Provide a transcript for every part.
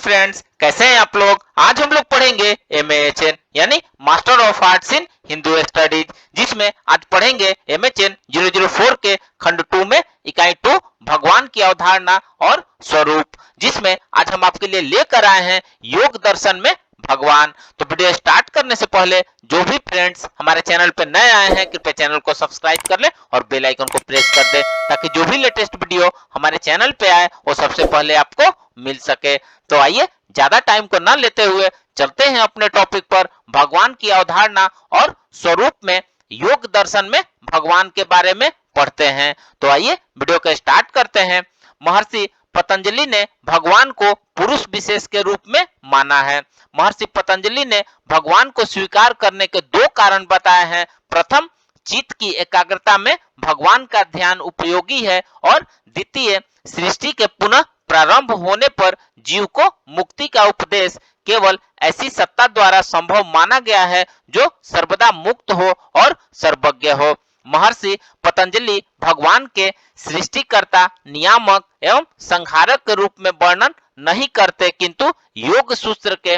Friends, कैसे हैं आप लोग। आज हम लोग पढ़ेंगे MAHN यानी master of arts in Hindu studies, जिसमें आज पढ़ेंगे MHN 004 के खंड 2 में इकाई 2 भगवान की अवधारणा और स्वरूप, जिसमें आज हम आपके लिए लेकर आए हैं योग दर्शन में भगवान। तो वीडियो स्टार्ट करने से पहले जो भी फ्रेंड्स हमारे चैनल पे नए आए हैं कृपया चैनल को सब्सक्राइब कर ले और बेल आइकन को प्रेस कर दे, ताकि जो भी लेटेस्ट वीडियो हमारे चैनल पे आए वो सबसे पहले आपको मिल सके। तो आइए ज्यादा टाइम को न लेते हुए चलते हैं अपने टॉपिक पर। भगवान की अवधारणा और स्वरूप में योग दर्शन में भगवान के बारे में पढ़ते हैं। तो आइए वीडियो को स्टार्ट करते हैं। महर्षि पतंजलि ने भगवान को पुरुष विशेष के रूप में माना है। महर्षि पतंजलि ने भगवान को स्वीकार करने के दो कारण बताए हैं। प्रथम, चित्त की एकाग्रता में भगवान का ध्यान उपयोगी है, और द्वितीय, सृष्टि के पुनः प्रारंभ होने पर जीव को मुक्ति का उपदेश केवल ऐसी सत्ता द्वारा संभव माना गया है जो सर्वदा मुक्त हो और सर्वज्ञ हो। महर्षि पतंजलि भगवान के सृष्टिकर्ता, नियामक एवं संहारक के रूप में वर्णन नहीं करते, किंतु योग सूत्र के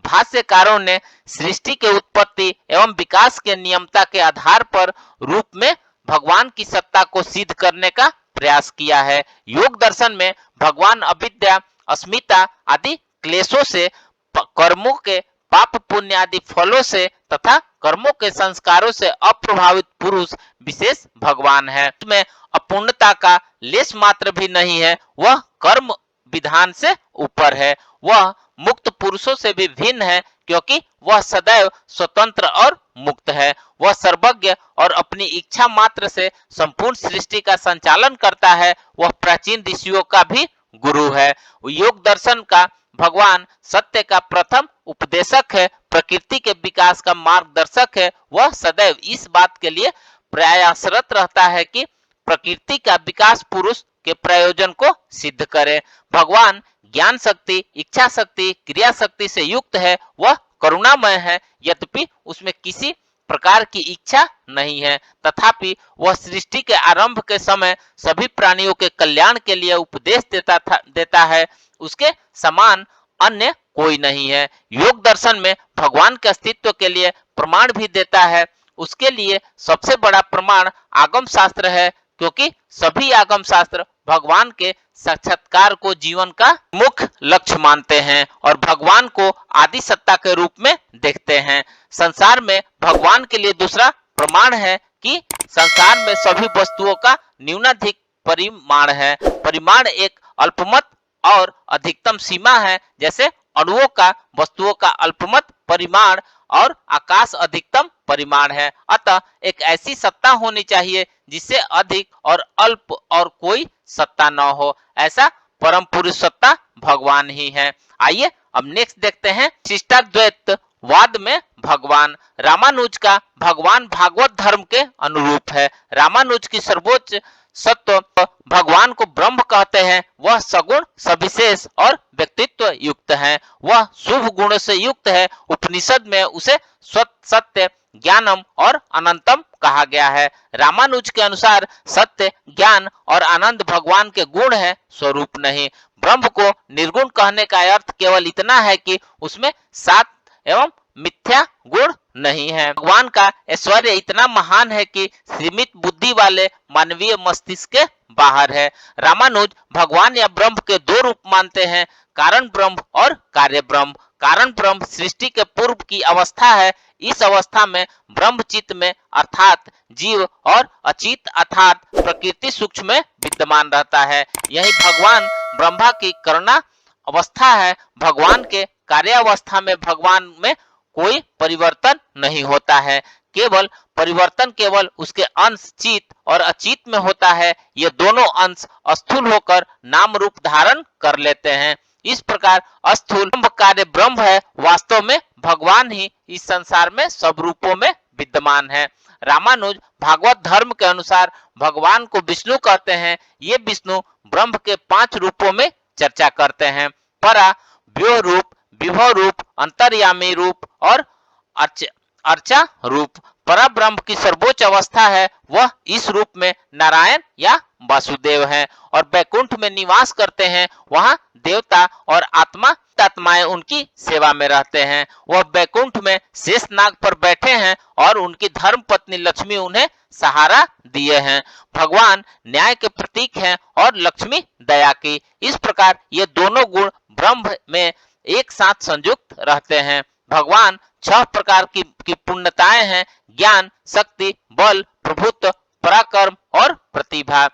भाष्यकारों ने सृष्टि के उत्पत्ति एवं विकास के नियमता के आधार पर रूप में भगवान की सत्ता को सिद्ध करने का प्रयास किया है। योग दर्शन में भगवान अविद्या, अस्मिता आदि क्लेशों से, कर्मों के पाप पुण्य आदि फलों से तथा कर्मों के संस्कारों से अप्रभावित पुरुष विशेष भगवान है। उसमें अपूर्णता का लेश मात्र भी नहीं है। वह कर्म विधान से ऊपर है। वह मुक्त पुरुषों से भी भिन्न है, क्योंकि वह सदैव स्वतंत्र और मुक्त है। वह सर्वज्ञ और अपनी इच्छा मात्र से संपूर्ण सृष्टि का संचालन करता है। वह प्राचीन ऋषियों का भी गुरु है। योग दर्शन का भगवान सत्य का प्रथम उपदेशक है, प्रकृति के विकास का मार्गदर्शक है। वह सदैव इस बात के लिए प्रयासरत रहता है कि प्रकृति का विकास पुरुष के प्रयोजन को सिद्ध करे। भगवान ज्ञान शक्ति, इच्छा शक्ति, क्रिया शक्ति से युक्त है। वह करुणामय है, यद्यपि उसमें किसी प्रकार की इच्छा नहीं है। तथापि वह सृष्टि के आरंभ के समय सभी प्राणियों के कल्याण के लिए उपदेश देता है। उसके समान अन्य कोई नहीं है। योग दर्शन में भगवान के अस्तित्व के लिए प्रमाण भी देता है। उसके लिए सबसे बड़ा प्रमाण आगम शास्त्र है, क्योंकि सभी आगम शास्त्र भगवान के साक्षात्कार को जीवन का मुख्य लक्ष्य मानते हैं और भगवान को आदि सत्ता के रूप में देखते हैं। संसार में भगवान के लिए दूसरा प्रमाण है कि संसार में सभी वस्तुओं का न्यूनाधिक परिमाण है। परिमाण एक अल्पमत और अधिकतम सीमा है। जैसे अणुओं का वस्तुओं का अल्पमत परिमाण और आकाश अधिकतम परिमाण है। अतः एक ऐसी सत्ता होनी चाहिए जिससे अधिक और अल्प और कोई सत्ता न हो। ऐसा परम पुरुष सत्ता भगवान ही है। आइए अब नेक्स्ट देखते हैं शिष्टाद्वैत वाद में भगवान। रामानुज का भगवान भागवत धर्म के अनुरूप है। रामानुज की सर्वोच्च सत्व भगवान को ब्रह्म कहते हैं। वह सगुण, सविशेष और व्यक्तित्व युक्त है। वह शुभ गुणों से युक्त है। उपनिषद में उसे सत्य, ज्ञानम और अनंतम कहा गया है। रामानुज के अनुसार सत्य, ज्ञान और आनंद भगवान के गुण है, स्वरूप नहीं। ब्रह्म को निर्गुण कहने का अर्थ केवल इतना है कि उसमें सात एवं मिथ्या गुण नहीं है। भगवान का ऐश्वर्य इतना महान है कि सीमित बुद्धि वाले मानवीय मस्तिष्क के बाहर है। रामानुज भगवान या ब्रह्म के दो रूप मानते हैं, कारण ब्रह्म और कार्य ब्रह्म। कारण ब्रह्म सृष्टि के पूर्व की अवस्था है। इस अवस्था में ब्रह्म चित्त में अर्थात जीव और अचित अर्थात प्रकृति सूक्ष्म में विद्यमान रहता है। यही भगवान ब्रह्मा की करुणा अवस्था है। भगवान के कार्य अवस्था में भगवान में कोई परिवर्तन नहीं होता है। केवल परिवर्तन केवल उसके अंश चित और अचित में होता है। ये दोनों अंश स्थूल होकर नाम रूप धारण कर लेते हैं। इस प्रकार स्थूल कार्य ब्रह्म है। वास्तव में भगवान ही इस संसार में सब रूपों में विद्यमान है। रामानुज भागवत धर्म के अनुसार भगवान को विष्णु कहते हैं। ये विष्णु ब्रह्म के 5 रूपों में चर्चा करते हैं। परा, व्योह रूप, विभव रूप, अंतर्यामी रूप और अर्चा रूप। परब्रह्म की सर्वोच्च अवस्था है वह इस रूप में नारायण या वासुदेव हैं और बैकुंठ में निवास करते हैं। वहां देवता और आत्माएं उनकी सेवा में रहते हैं। वह बैकुंठ में शेषनाग पर बैठे हैं और उनकी धर्म पत्नी लक्ष्मी उन्हें सहारा दिए हैं। भगवान न्याय के प्रतीक हैं और लक्ष्मी दया की। इस प्रकार ये दोनों गुण ब्रह्म में एक साथ संयुक्त रहते हैं। भगवान 6 प्रकार की पूर्णताएं हैं: ज्ञान, शक्ति, बल, प्रभुत्व, पराक्रम और प्रतिभा।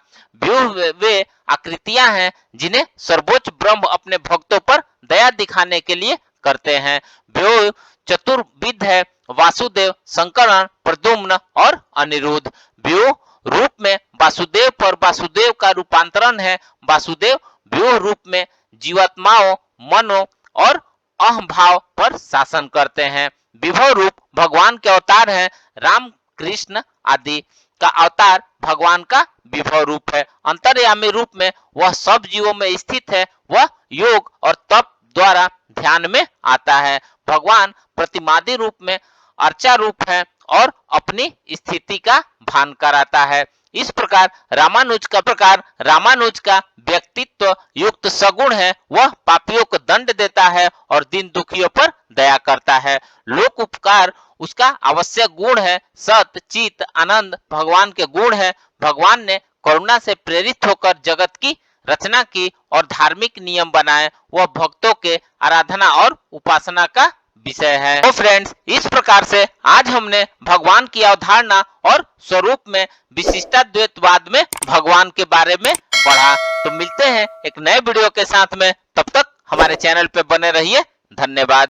व्यूह वे आकृतियां हैं जिन्हें सर्वोच्च ब्रह्म अपने भक्तों पर दया दिखाने के लिए करते हैं। व्यूह चतुर्विध है: वासुदेव, शंकरन, प्रद्युम्न और अनिरुद्ध। व्यूह रूप में वासुदेव पर वासुदेव का रूपांतरण है। वासुदेव व्यूह रूप में जीवात्माओं, मनो और अहम भाव पर शासन करते हैं। विभव रूप भगवान के अवतार हैं। राम, कृष्ण आदि का अवतार भगवान का विभव रूप है। अंतर्यामी रूप में वह सब जीवों में स्थित है। वह योग और तप द्वारा ध्यान में आता है। भगवान प्रतिमादि रूप में अर्चा रूप है और अपनी स्थिति का भान कराता है। इस प्रकार रामानुज का व्यक्तित्व युक्त सगुण है। वह पापियों को दंड देता है और दीन दुखियों पर दया करता है। लोक उपकार उसका आवश्यक गुण है। सत, चित, आनंद भगवान के गुण है। भगवान ने करुणा से प्रेरित होकर जगत की रचना की और धार्मिक नियम बनाए। वह भक्तों के आराधना और उपासना का विषय है। तो फ्रेंड्स, इस प्रकार से आज हमने भगवान की अवधारणा और स्वरूप में विशिष्टाद्वैतवाद में भगवान के बारे में पढ़ा। तो मिलते हैं एक नए वीडियो के साथ में, तब तक हमारे चैनल पे बने रहिए। धन्यवाद।